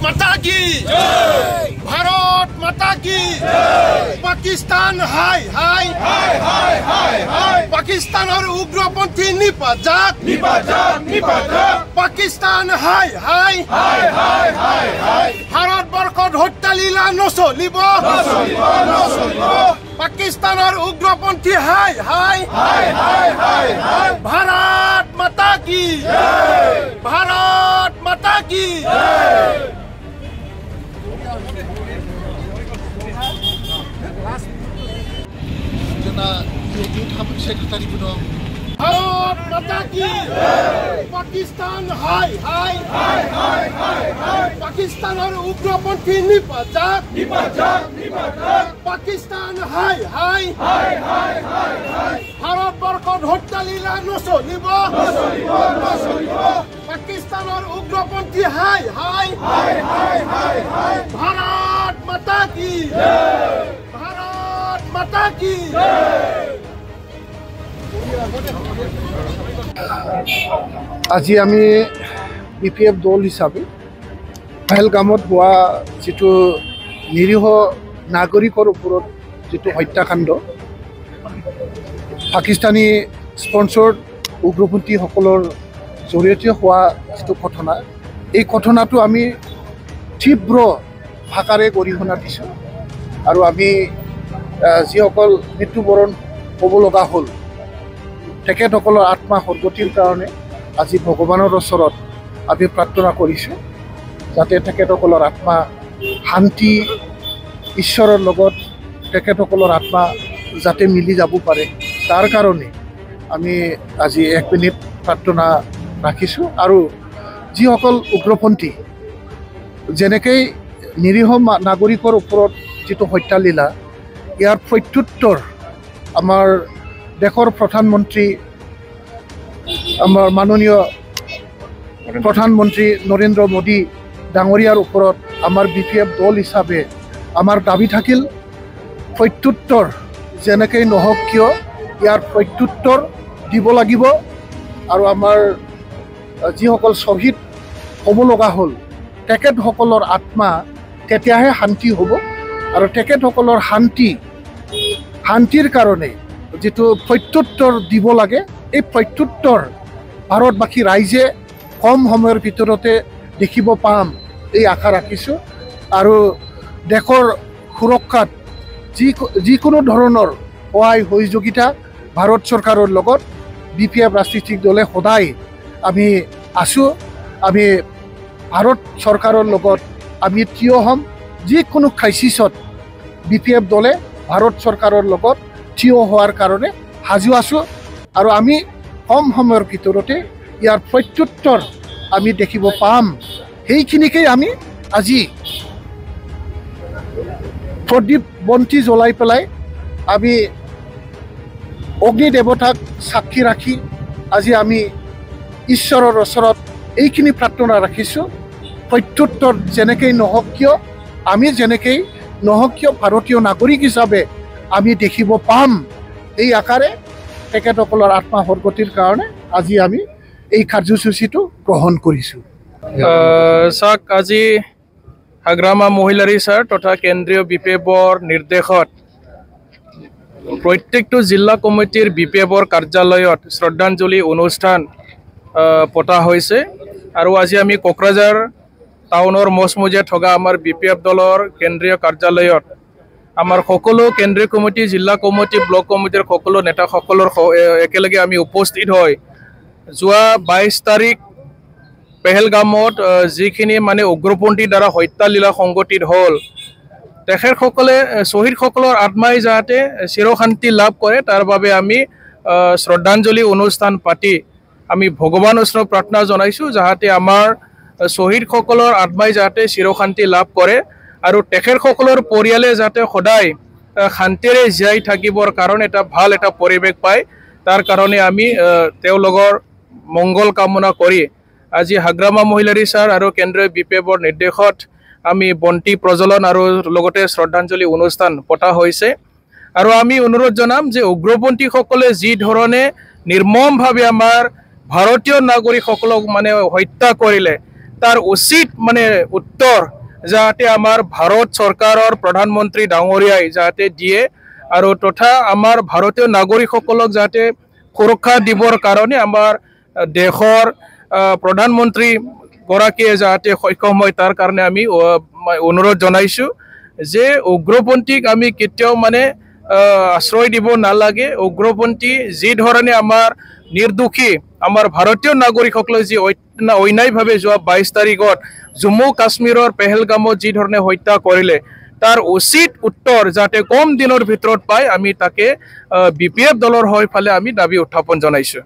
माता की भारत माता की पाकिस्तान हाय हाय हाय हाय हाय हाय पाकिस्तान और उग्रपंथी निपात पाकिस्तान हाय हाय हाय हाय हाय हाय भारत बर्षत हत्या लीला नचलिब पाकिस्तान और उग्रपंथी हाय हाय हाय हाय हाय हाय भारत माता की भारत माता की सेक्रेटारि भारत माता की पाकिस्तान हाय हाय हाय हाय हाय हाय पाकिस्तान और उग्रपंथी निपात पाकिस्तान हाय हाय हाय हाय हाय हाय भारत बर्षत हत्या लीला नचलिब पाकिस्तान और उग्रपंथी हाय हाय हाय हाय हाय हाय भारत माता की भारत माता की আজি আমি বিপিএফ দল হিসাবে পহেলগামত হোৱা যেটো নিৰীহ নাগৰিকৰ ওপৰত যেটো হত্যাকাণ্ড পাকিস্তানী স্পন্সৰ্ড উগ্ৰপন্থীসকলৰ জৰিয়তে হোৱা যেটো ঘটনা এই ঘটনাটো আমি তীব্ৰ ভাষাৰে গৰিহণা দিছোঁ আৰু আমি যিসকল মৃত্যুবৰণ হ'ব লগা হ'ল তেখেতসকলৰ আত্মা সদ্গতিৰ কাৰণে আজি ভগৱানৰ ওচৰত আমি প্ৰাৰ্থনা কৰিছোঁ যাতে তেখেতসকলৰ আত্মা শান্তি ঈশ্বৰৰ লগত তেখেতসকলৰ আত্মা যাতে মিলি যাব পাৰে তাৰ কাৰণে আমি আজি 1 মিনিট প্ৰাৰ্থনা ৰাখিছোঁ আৰু যিসকল উগ্ৰপন্থী যেনেকৈ নিৰীহ নাগৰিকৰ ওপৰত যেটো হত্যা লীলা ইয়াৰ প্ৰত্যুত্তৰ আমাৰ দেশৰ প্ৰধানমন্ত্ৰী আমাৰ মাননীয় প্ৰধানমন্ত্ৰী নৰেন্দ্ৰ মোদী ডাঙৰীয়াৰ ওপৰত আমাৰ বিপিএফ দল হিচাপে আমাৰ দাবী থাকিল প্ৰত্যুত্তৰ যেনেকৈ নহওক কিয় ইয়াৰ প্ৰত্যুত্তৰ দিব লাগিব আৰু আমাৰ যিসকল শ্বহীদ হ'ব লগা হ'ল তেখেতসকলৰ আত্মা তেতিয়াহে শান্তি হ'ব আৰু তেখেতসকলৰ শান্তিৰ কাৰণে যেটো প্ৰত্যুত্তৰ দিব লাগে এই প্ৰত্যুত্তৰ ভাৰতবাসী ৰাইজে কম সময়ৰ ভিতৰতে দেখিব পাম এই আশা ৰাখিছোঁ আৰু দেশৰ সুৰক্ষাত যিকোনো ধৰণৰ সহায় সহযোগিতা ভাৰত চৰকাৰৰ লগত বিপিএফ ৰাজনৈতিক দলে সদায় আমি আছোঁ আমি ভাৰত চৰকাৰৰ লগত আমি থিয় হ'ম যিকোনো ক্ৰাইচিছত বিপিএফ দলে ভাৰত চৰকাৰৰ লগত থিয় হোৱাৰ কাৰণে সাজু আছোঁ আৰু আমি কম সময়ৰ ভিতৰতে ইয়াৰ প্ৰত্যুত্তৰ আমি দেখিব পাম সেইখিনিকেই আমি আজি প্ৰদীপ বন্তি জ্বলাই পেলাই আমি অগ্নি দেৱতাক সাক্ষী ৰাখি আজি আমি ঈশ্বৰৰ ওচৰত এইখিনি প্ৰাৰ্থনা ৰাখিছোঁ প্ৰত্যুত্তৰ যেনেকৈ নহওক কিয় আমি যেনেকৈ নহওক কিয় ভাৰতীয় নাগৰিক হিচাপে আমি দেখিব পাম এই আকাৰে তেখেতসকলৰ আত্মা সদ্গতিৰ কাৰণে আজি আমি এই কাৰ্যসূচীটো গ্ৰহণ কৰিছোঁ চাক আজি হাগ্ৰামা মহিলাৰী ছাৰ তথা কেন্দ্ৰীয় বিপিএফৰ নিৰ্দেশত প্ৰত্যেকটো জিলা কমিটিৰ বিপিএফৰ কাৰ্যালয়ত শ্ৰদ্ধাঞ্জলি অনুষ্ঠান পতা হৈছে আৰু আজি আমি কোকৰাঝাৰ টাউনৰ মজমজিয়াত থকা আমাৰ বিপিএফ দলৰ কেন্দ্ৰীয় কাৰ্যালয়ত আমাৰ সকলো কেন্দ্ৰীয় কমিটি জিলা কমিটি ব্লক কমিটিৰ সকলো নেতাসকলৰ একেলগে আমি উপস্থিত হৈ যোৱা 22 তাৰিখ পেহেলগামত যিখিনি মানে উগ্ৰপন্থীৰ দ্বাৰা হত্যা লীলা সংগঠিত হ'ল তেখেতসকলে শ্বহীদসকলৰ আত্মাই যাতে চিৰশান্তি লাভ কৰে তাৰ বাবে আমি শ্ৰদ্ধাঞ্জলি অনুষ্ঠান পাতি আমি ভগৱানৰ ওচৰত প্ৰাৰ্থনা জনাইছোঁ যাতে আমাৰ শ্বহীদসকলৰ আত্মাই যাতে চিৰশান্তি লাভ কৰে আৰু তেখেতসকলৰ পৰিয়ালে যাতে সদায় শান্তিৰে জীয়াই থাকিবৰ কাৰণে এটা ভাল এটা পৰিৱেশ পায় তাৰ কাৰণে আমি তেওঁলোকৰ মংগল কামনা কৰি আজি হাগ্ৰামা মহিলাৰী ছাৰ আৰু কেন্দ্ৰীয় বিপিএফৰ নিৰ্দেশত আমি বন্তি প্ৰজ্বলন আৰু লগতে শ্ৰদ্ধাঞ্জলি অনুষ্ঠান পতা হৈছে আৰু আমি অনুৰোধ জনাম যে উগ্ৰপন্থীসকলে যি ধৰণে নিৰ্মমভাৱে আমাৰ ভাৰতীয় নাগৰিকসকলক মানে হত্যা কৰিলে তাৰ উচিত মানে উত্তৰ যাতে আমাৰ ভাৰত চৰকাৰৰ প্ৰধানমন্ত্ৰী ডাঙৰীয়াই যাতে দিয়ে আৰু তথা আমাৰ ভাৰতীয় নাগৰিকসকলক যাতে সুৰক্ষা দিবৰ কাৰণে আমাৰ দেশৰ প্ৰধানমন্ত্ৰী গৰাকীয়ে যাতে সক্ষম হয় তাৰ কাৰণে আমি অনুৰোধ জনাইছোঁ যে উগ্ৰপন্থীক আমি কেতিয়াও মানে আশ্ৰয় দিব নালাগে। উগ্ৰপন্থী যি ধৰণে আমাৰ নিৰ্দোষী আমাৰ ভাৰতীয় নাগৰিকসকলক যি অন্যায়ভাৱে যোৱা 22 তাৰিখত জম্মু কাশ্মীৰৰ পেহেলগামত যি ধৰণে হত্যা কৰিলে তাৰ উচিত উত্তৰ যাতে কম দিনৰ ভিতৰত পায় আমি তাকে BPF দলৰ হৈ ফালে আমি দাবী উত্থাপন জনাইছোঁ।